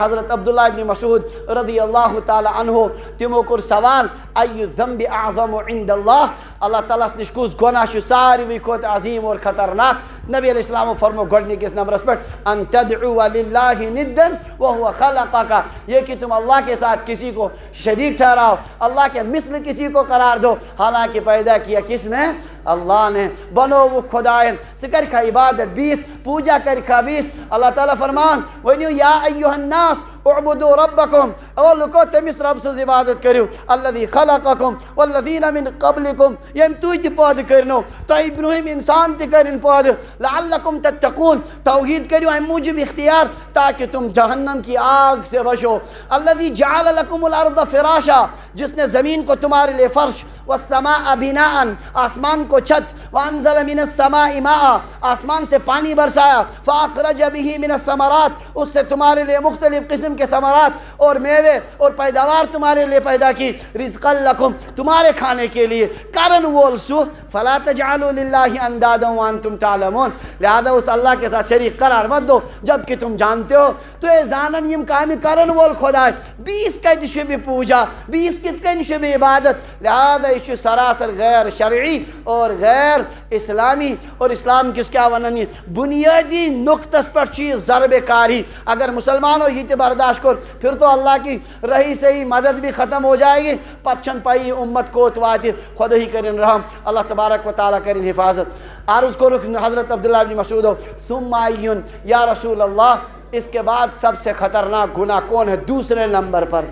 حضرت عبداللہ ابن مسعود رضی اللہ تعالی عنہ تمو کور سوال ای ذنب اعظم عند اللہ اللہ تعالیٰ نش کس گناہ چھ ساروی کھوت عظیم اور خطرناک نبی علیہ السلام فرمو گۄڈنِکِس نمبرس پہ ان تدعو للہ ندا وهو خلقک یہ کہ تم اللہ کے ساتھ کسی کو شریک ٹھہراؤ اللہ کے مثل کسی کو قرار دو حالانکہ پیدا کیا کس نے اللہ نے بنو وہ خدائن سکر کا عبادت 20 پوجا کر کا 20 اللہ تعالیٰ فرمان ونیو یا ایوہ الناس اعبدوا ربکم اور لکو تمس رب سے عبادت کریو الذی خلقکم والذین من قبلکم یم توی تی پاد کرنو تو ابراہیم انسان تی کرن پاد لعلکم تتقون توحید کریو ایم موجب اختیار تاکہ تم جہنم کی آگ سے بچو الذی جعل لکم الارض فراشا جس نے زمین کو تمہارے لئے فرش والسماء بناء آسمان کو چھت وانزل من السماء ماء آسمان سے پانی برسایا فاخرج به من الثمرات اس سے تمہارے لئے مختلف قسم کے ثمرات اور میوے اور پیداوار تمہارے لئے پیدا کی رزقا لکم تمہارے کھانے کے لیے کارن وولسو فلا تجعلوا للہ اندادا وانتم تعلمون لہذا اس اللہ کے ساتھ شریک قرار مت دو جبکہ تم جانتے ہو تو اے زانن یم کامی کرن وول خدا 20 کت شبہ پوجا 20 کت کن شبہ عبادت لہذا یہ سراسر غیر شرعی اور غیر اسلامی اور اسلام کس کیا ونن بنیادی نقطس پر چیز ضرب کاری اگر مسلمانوں یہ برداشت کر پھر تو اللہ کی رہی سے ہی مدد بھی ختم ہو جائے گی پچھن پائی امت کو اتواتی خود ہی کرن رحم اللہ تبارک و تعالیٰ کرن حفاظت عرض کو حضرت عبداللہ بن مسعود ثم ایون یا رسول اللہ اس کے بعد سب سے خطرناک گناہ کون ہے دوسرے نمبر پر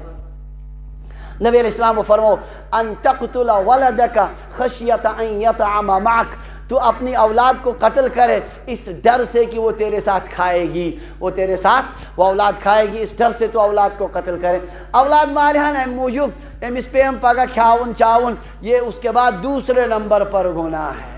نبی علیہ السلام فرمو ان تقتل ولدک خشیت ان یطعم معک تو اپنی اولاد کو قتل کرے اس ڈر سے کہ وہ تیرے ساتھ کھائے گی وہ تیرے ساتھ وہ اولاد کھائے گی اس ڈر سے تو اولاد کو قتل کرے اولاد مالہن ایم موجود امس پہ پگہ کھاون چاون یہ اس کے بعد دوسرے نمبر پر گناہ ہے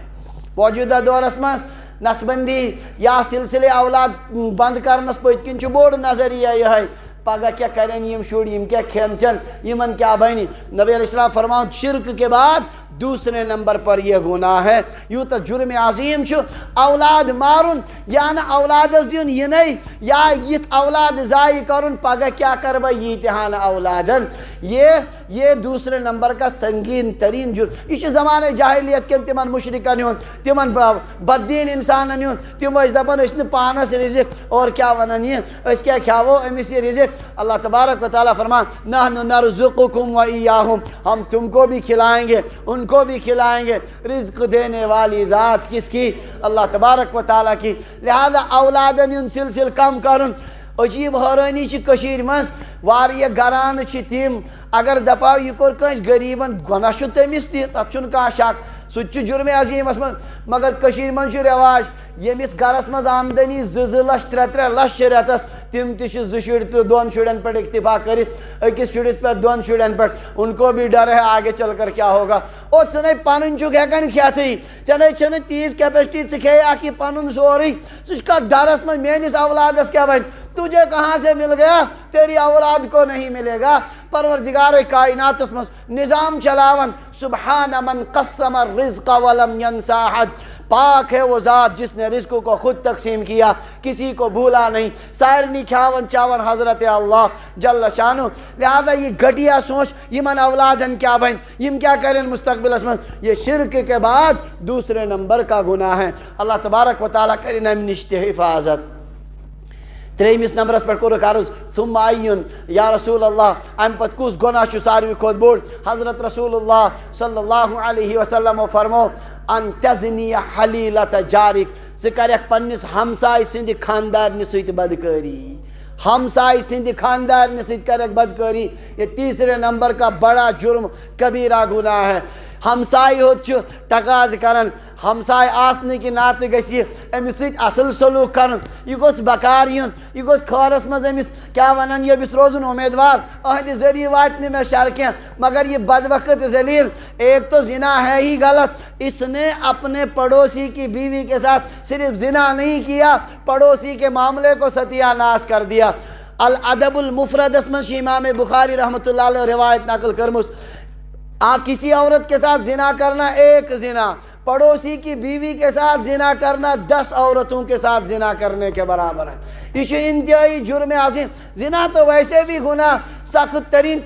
موجودہ دورس مز نسبندی یا سلسلے اولاد بند کرنس پت کن بوڑ نظریہ یہ پگہ کیا کریں یم شر یم کیا کھین چن یمن کیا بنی نبی علیہ السلام فرماؤں شرک کے بعد دوسرے نمبر پر یہ گناہ ہے یوں تو جرم عظیم چھو اولاد مارن یا نا اولاد دیون یہ نہیں یا یہ اولاد ضائع کرن پگہ کیا کربا یہ تہان اولادن یہ دوسرے نمبر کا سنگین ترین جرم یہ زمانہ جاہلیت کے تمن مشرکن یون تمن بددین انسانن یون تم اس دپن اس نے پانس رزق اور کیا ونن یہ اس کیا کھاو امس یہ رزق اللہ تبارک و تعالیٰ فرمان نحن نرزقکم و ایاہم ہم تم کو بھی کھلائیں گے ان کو بھی کھلائیں گے رزق دینے والی ذات کس کی اللہ تبارک و تعالیٰ کی لہذا اولادن ان سلسل کم کرن عجیب حیرانی چھ کشیر مز واریہ گران چھ تیم اگر دپاو یہ کور کنس غریبن گناہ چھ تمس تہ تت چھن کانٛہہ شک سہ جرم عظیم مگر کشیر من رواج یمس گرس مز آمدنی 2 لچھ 3 لچھ رتس تم تہ 2 شر تو 2 شرین پر اکتفا کرت اکس شرس پہ 2 شرین پر ان کو بھی ڈر ہے آگے چل کر کیا ہوگا او ژے پن چھ ہیکان کھیتھی ژے چھ تیز کیپیسٹی ژے کھے آکی پن سوری سہ ڈرس من میانس اولادس کیا بن تجھے کہاں سے مل گیا تیری اولاد کو نہیں ملے گا پروردگار کائنات اس نظام چلاون سبحان من قسم الرزق ولم ینسى احد پاک ہے وہ ذات جس نے رزق کو خود تقسیم کیا کسی کو بھولا نہیں سائرنی کھاون چاون حضرت اللہ جل شانہ لہذا یہ گھٹیا سوچ یمن اولادن کیا بن یم کیا کریں مستقبل اس میں یہ شرک کے بعد دوسرے نمبر کا گناہ ہے اللہ تبارک و تعالیٰ کریں ہم نشت حفاظت تریمس نمبرس پر کور عرض ثم ایون یا رسول اللہ ام پت کس گناہ چھ ساروی کھوت بوڑ حضرت رسول اللہ صلی اللہ علیہ وسلم فرمو ان تزنی حلیلت جارک ژٕ کرکھ پننس ہمسائے سند خاندارنہ ست بدکاری ہمسائے سند خاندارنہ ست کرکھ بدکاری یہ تیسرے نمبر کا بڑا جرم کبیرہ گناہ ہے ہمسائے ہوت چھ تقاض کرن ہمسائے آسنے کی نات گسی امس ست اصل سلوک کرن یہ گوس بکار یون یہ گوس خورس مز امس کیا ونن یہ بس روزن امیدوار اہد ذریعہ وات میں شر کیا مگر یہ بدبخت ذلیل ایک تو زنا ہے ہی غلط اس نے اپنے پڑوسی کی بیوی کے ساتھ صرف زنا نہیں کیا پڑوسی کے معاملے کو ستیہ ناش کر دیا الادب المفرد اسمن امام بخاری رحمۃ اللہ علیہ روایت نقل کرمس کسی عورت کے ساتھ زنا کرنا ایک زنا پڑوسی کی بیوی کے ساتھ زنا کرنا 10 عورتوں کے ساتھ زنا کرنے کے برابر ہے یہ انتہائی جرم عظیم. زنا تو ویسے بھی گناہ سخت ترین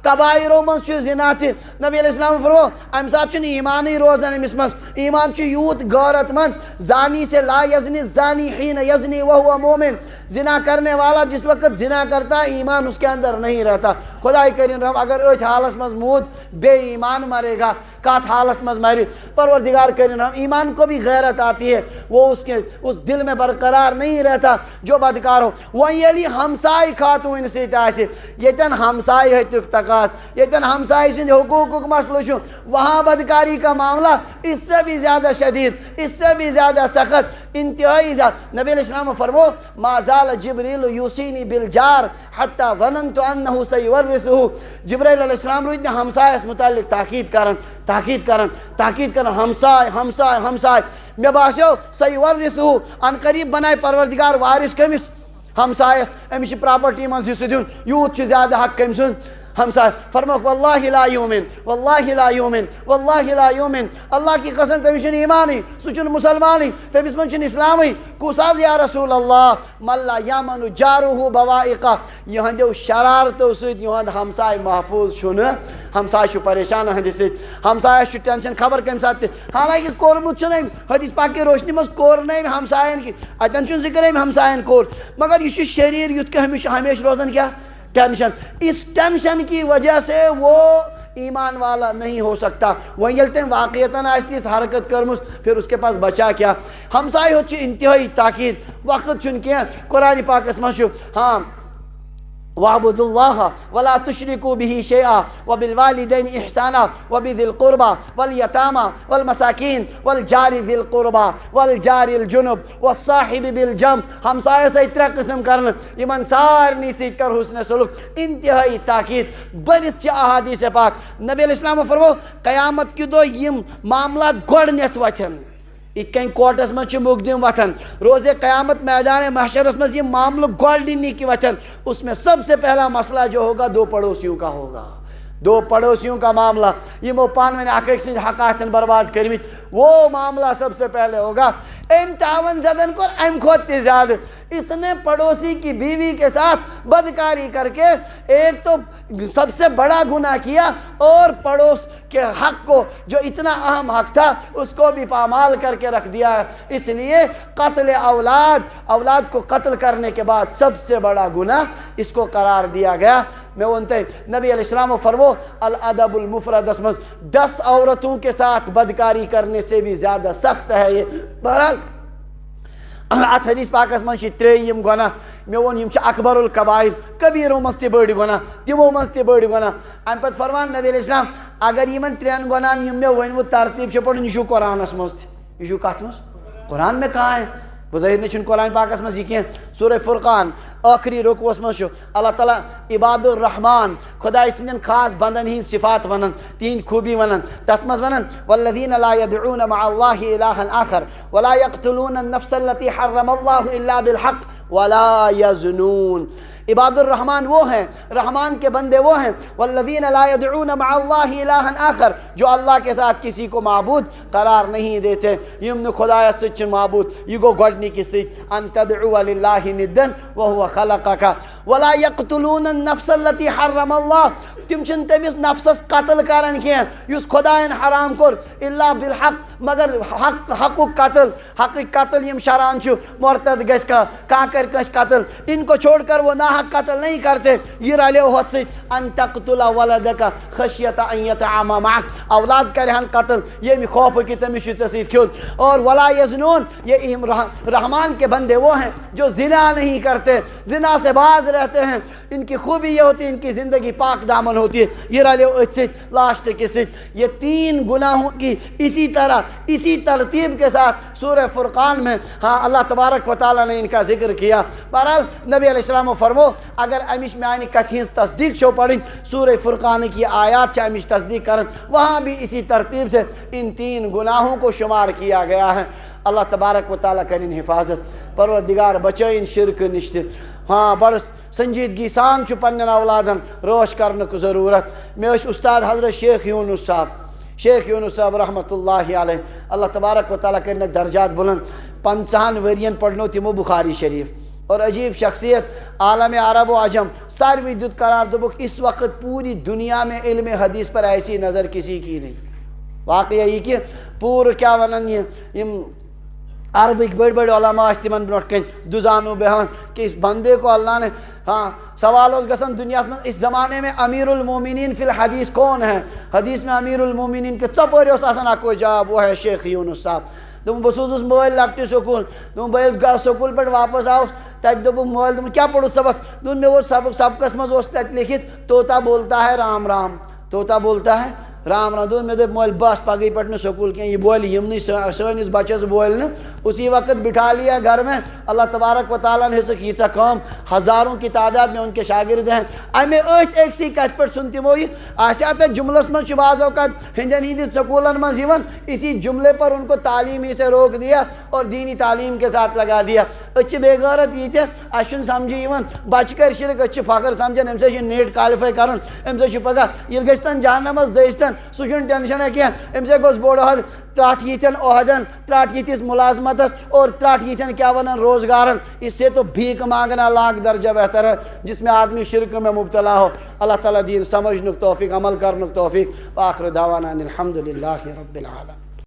قبائروں من زنا تہ. نبی علیہ السلام فرمو ام سات ایمانی روزان امس من. ایمان یوت غیرت مند. زانی سے لا یزنی زانی حین یزنی وہو مومن. زنا کرنے والا جس وقت زنا کرتا ہے ایمان اس کے اندر نہیں رہتا. خدا کرین رحم اگر ات حالس مز موت بے ایمان مرے گا کات حالس مز مری. پروردگار کرین رحم ایمان کو بھی غیرت آتی ہے, وہ اس دل میں برقرار نہیں رہتا جو بدکار ہو. وہ یلی ہمسائی خاتون سیت آسے یتن ہمسائی ہتک تقاض یتن ہمسائی سند حقوق مسئلہ وہاں بدکاری کا معاملہ اس سے بھی زیادہ شدید, اس سے بھی زیادہ سخت, انتہائی زیادہ. نبی علیہ السلام فرمو ما زال جبریل یوسینی بالجار حتی ظننت انہو سیورثہو. جبریل علیہ السلام روید میں ہمسائے متعلق تاکید کرن ہمسائے میں باسیو سیورثہو ان قریب بنائے پروردگار وارث کمس ہمسائس. امس پراپرٹی من حصہ دین یوت زیادہ حق کم سن ہمسائے. فرموک واللہ لا یومن واللہ لا یومن واللہ لا یومن. اللہ کی قسم تمس ایمانی سہ مسلمانی تمس من اسلامی. کس آز یا رسول اللہ من لا یامن جارہ بوائقہ. یہندیو شرارتو سۭتۍ یہند ہمسائے محفوظ چھُنہ. ہمسائے پریشان ہندِ سۭتۍ. ہمسائے ٹینشن خبر کمہ سات تہ. حالانکہ کورمت چھُنہ حدیث پاک کی روشنی مز کور نہ ہمسائن کی اتن چھُنہ ذکر ہمسائن کور. مگر یہ شریر یُتھ کہ ہمیشہ روزان کیا ٹینشن. اس ٹینشن کی وجہ سے وہ ایمان والا نہیں ہو سکتا. وہ یلتے واقعیتاً اس حرکت کرمس پھر اس کے پاس بچا کیا. ہمسائے ہو انتہائی تاکید وقت چھن کیا. قرآن پاک اس میں ہاں وَاعْبُدُوا اللَّهَ وَلَا تُشْرِكُوا بِهِ شَيْئًا وَبِالْوَالِدَيْنِ إِحْسَانًا وَبِذِي الْقُرْبَى وَالْيَتَامَى وَالْمَسَاكِينِ وَالْجَارِ ذِي الْقُرْبَى وَالْجَارِ الْجُنُبِ وَالصَّاحِبِ بِالْجَنبِ. ہمسایہ سے ترے قسم کرن یمن سارنی سۭتۍ کر حسن سلوک. انتہائی تاکید بڑھت چھ احادیث پاک. نبی علیہ السلام فرمو قیامت کی دو یم معاملات گۄڈنیتھ وتھن ات کن کوٹس مز مقدم وتھن. روز قیامت میدان محشرس مز یہ معاملہ گۄڈنِک وتھن. اس میں سب سے پہلا مسئلہ جو ہوگا دو پڑوسیوں کا ہوگا. دو پڑوسیوں کا معاملہ یمو پان ون اک سند حق آسن برباد کرمت وہ معاملہ سب سے پہلے ہوگا. ام تعاون زدن کو ام کھوت زیادہ. اس نے پڑوسی کی بیوی کے ساتھ بدکاری کر کے ایک تو سب سے بڑا گناہ کیا اور پڑوس کے حق کو جو اتنا اہم حق تھا اس کو بھی پامال کر کے رکھ دیا. اس لیے قتل اولاد کو قتل کرنے کے بعد سب سے بڑا گناہ اس کو قرار دیا گیا. میں ونتے نبی علیہ السلام فرمو الادب المفرد اسمز 10 عورتوں کے ساتھ بدکاری کرنے سے بھی زیادہ سخت ہے یہ. بہرحال ات حدیث پاکس من تریم گناہ میں ون یم اکبر القبائر کبیروں مز تہ بڑ گناہ تمو مز تہ بڑ گناہ. ام پتہ فرمان نبی علیہ السلام اگر یمن 3 گناہن یم میں ونو ترتیب چھ پڑھن یہ قرآنس مز تہ یہ کت مز قرآن میں کہاں ہے. بظاہر نہیں قرآن پاکس مز یہ سورہ فرقان آخری رکوس مز اللہ تعالیٰ عباد الرحمان خدای سندین خاص بندن ہند صفات ونن تین خوبی ونن. تت مز ونن والذین لا يدعون مع الله الها آخر ولا يقتلون النفس التي حرم الله الا بالحق ولا يزنون. عباد الرحمن وہ ہیں, رحمان کے بندے وہ ہیں والذین لا يدعون مع الله الها آخر جو اللہ کے ساتھ کسی کو معبود قرار نہیں دیتے. یم خدا سچ معبود یہ گو گڈنی کی سچ ان تدعو للہ ندا وهو خلقك ولا يقتلون النفس التي حرم الله. تم چن تمس نفسس قتل کرن کی یس خدائن حرام کر الا بالحق مگر حق قتل یم شران چھ مرتد گس کا کر کس قتل ان کو چھوڑ کر وہ ناحق قتل نہیں کرتے. یہ رلیو ہوت سے ان تقتل ولدک خشیت ان یطعم معک اولاد کرہن قتل یہ خوف کی تمش سید کیوں. اور ولا یزنون یہ رحمان کے بندے وہ ہیں جو زنا نہیں کرتے, زنا سے باز رہتے ہیں. ان کی خوبی یہ ہوتی ہے ان کی زندگی پاک دامن ہوتی ہے. یہ رلیو لاسٹ کے سے یہ 3 گناہوں کی اسی طرح اسی ترتیب کے ساتھ سورہ فرقان میں ہاں اللہ تبارک و تعالیٰ نے ان کا ذکر کیا. بہرحال نبی علیہ السلام فرمو اگر امش میانی کتھینس تصدیق چھو پڑھیں سورہ فرقان کی آیات چاہ امش تصدیق کرن وہاں بھی اسی ترتیب سے ان 3 گناہوں کو شمار کیا گیا ہے. اللہ تبارک و تعالیٰ کریں حفاظت. پروردگار بچائیں شرک نشت. ہاں بڑ سنجیدگی سان پنن اولادن روش کرنے کو ضرورت. میں استاد حضرت شیخ یونس صاحب رحمۃ اللہ علیہ اللہ تبارک و تعالیٰ کرنے درجات بلند. 50 ورین پڑھنو تمو بخاری شریف اور عجیب شخصیت عالم عرب و عجم ساروی دت قرار دبک اس وقت پوری دنیا میں علم حدیث پر ایسی نظر کسی کی نہیں. واقعہ یہ کہ پور کیا ونن یہ عربک بڑے بڑے علماء تمن برونٹ کن دزانو بہان کہ اس بندے کو اللہ نے ہاں سوال اس گسن دنیا میں اس زمانے میں امیر المومنین فی الحدیث کون ہے؟ حدیث میں امیر المومنین کے ژپٲرۍ اوس آسان اکوے جواب وہ ہے شیخ یونس صاحب. دوٚپُن بہٕ سوٗزُس مٲلۍ لۄکٹہِ سکوٗل دوٚپُن بہٕ ییٚلہِ سکوٗل پٮ۪ٹھ واپس آوُس تَتہِ دوٚپُکھ مٲلۍ دوٚپُن کیٛاہ پوٚرُتھ سبق؟ دوٚپُن مےٚ ووت سبقس منٛز اوس تَتہِ لیکھِتھ طوطا بولتا ہے رام رام طوطا بولتا ہے رام رام. دوٚپُن مےٚ دوٚپ مٲلۍ بس پگہٕے پٮ۪ٹھ نہٕ سکوٗل کینٛہہ یہِ بولہِ یِمنٕے سٲنِس بچس بولہِ نہٕ. اسی وقت بٹھا لیا گھر میں. اللہ تبارک و تعالیٰ نے ہیٚژٕکھ ییٖژاہ کٲم ہزاروں کی تعداد میں ان کے شاگرد ہیں. امہِ أتھۍ أکسٕے کتھِ پٮ۪ٹھ ژھُن تِمو یہِ آسہِ ہا تتہِ جملس منٛز چھُ بعض اوقات ہِنٛدٮ۪ن ہِنٛدِس سکوٗلن منٛز یِوان اسی جملے پر ان کو تعلیمی سے روک دیا اور دینی تعلیم کے ساتھ لگا دیا. أسۍ چھِ بے غٲرت ییٖتیٛاہ اَسہِ چھُنہٕ سمجھی یِوان بچہِ کرِ شرک أسۍ چھِ فخر سمجھان أمۍ سۭتۍ چھُ نیٹ کالِفاے کرُن أمۍ سۭتۍ چھُ پگاہ ییٚلہِ گٔژھتن جہنمس دٔسۍتن سُہ چھُنہٕ ٹینشنا کینٛہہ أمۍ سۭتۍ گوٚژھ بوٚڑ عہد ترٛٹھ ییٖتھٮ۪ن عہدن ترٛٹھ ییٖتِس ملازمتس اور ترٛٹھ ییٖتھٮ۪ن کیا ونان روزگارن. اس سے تو بھیک مانگنا لاکھ درجہ بہتر ہے جس میں آدمی شرک میں مبتلا ہو. اللہ تعالیٰ دین سمجھنُک توفیق عمل کرنُک توفیق. وآخر دعوانا ان الحمد للہ رب العالمین.